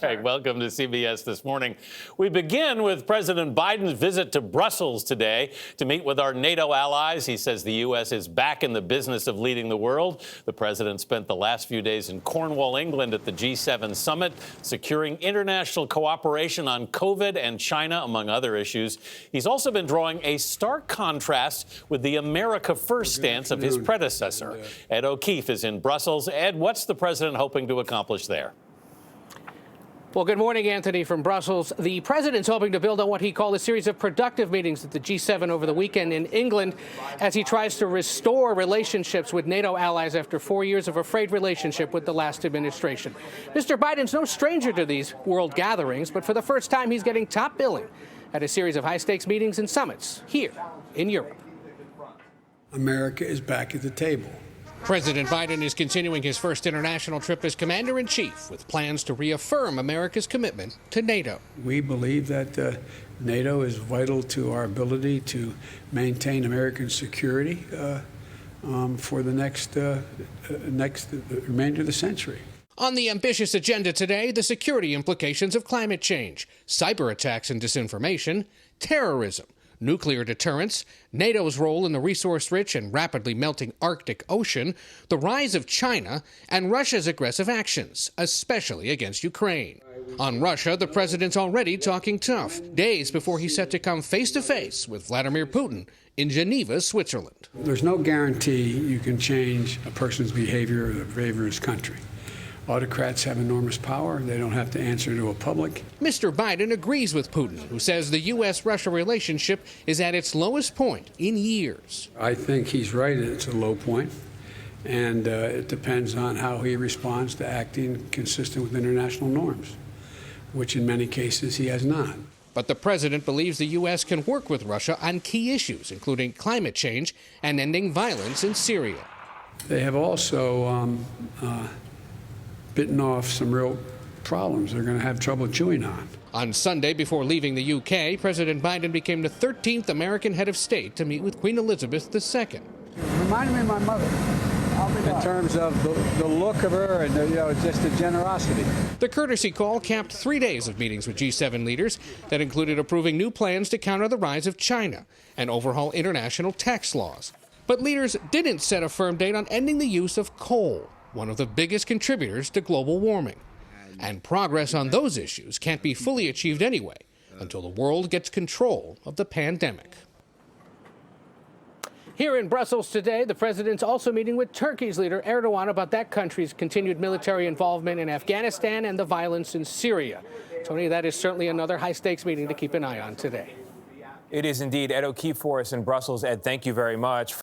Hey, welcome to CBS This Morning. We begin with President Biden's visit to Brussels today to meet with our NATO allies. He says the U.S. is back in the business of leading the world. The president spent the last few days in Cornwall, England at the G7 summit, securing international cooperation on COVID and China, among other issues. He's also been drawing a stark contrast with the America First stance of his predecessor. Ed O'Keefe is in Brussels. Ed, what's the president hoping to accomplish there? Well, good morning, Anthony, from Brussels. The president's hoping to build on what he called a series of productive meetings at the G7 over the weekend in England as he tries to restore relationships with NATO allies after 4 years of a frayed relationship with the last administration. Mr. Biden's no stranger to these world gatherings, but for the first time, he's getting top billing at a series of high-stakes meetings and summits here in Europe. America is back at the table. President Biden is continuing his first international trip as commander-in-chief with plans to reaffirm America's commitment to NATO. We believe that NATO is vital to our ability to maintain American security for the next remainder of the century. On the ambitious agenda today, the security implications of climate change, cyber attacks and disinformation, terrorism, nuclear deterrence, NATO's role in the resource-rich and rapidly melting Arctic Ocean, the rise of China, and Russia's aggressive actions, especially against Ukraine. On Russia, the president's already talking tough, days before he's set to come face-to-face with Vladimir Putin in Geneva, Switzerland. There's no guarantee you can change a person's behavior or the behavior of his country. Autocrats have enormous power. They don't have to answer to a public. Mr. Biden agrees with Putin, who says the U.S.-Russia relationship is at its lowest point in years. I think he's right. It's a low point, and it depends on how he responds to acting consistent with international norms, which in many cases he has not. But the president believes the U.S. can work with Russia on key issues, including climate change and ending violence in Syria. They have also bitten off some real problems they're going to have trouble chewing on. On Sunday, before leaving the UK, President Biden became the 13th American head of state to meet with Queen Elizabeth II. Reminded me of my mother in terms of the look of her and just the generosity. The courtesy call capped 3 days of meetings with G7 leaders that included approving new plans to counter the rise of China and overhaul international tax laws. But leaders didn't set a firm date on ending the use of coal, one of the biggest contributors to global warming. And progress on those issues can't be fully achieved anyway until the world gets control of the pandemic. Here in Brussels today, the president's also meeting with Turkey's leader Erdogan about that country's continued military involvement in Afghanistan and the violence in Syria. Tony, that is certainly another high-stakes meeting to keep an eye on today. It is indeed. Ed O'Keefe for us in Brussels. Ed, thank you very much.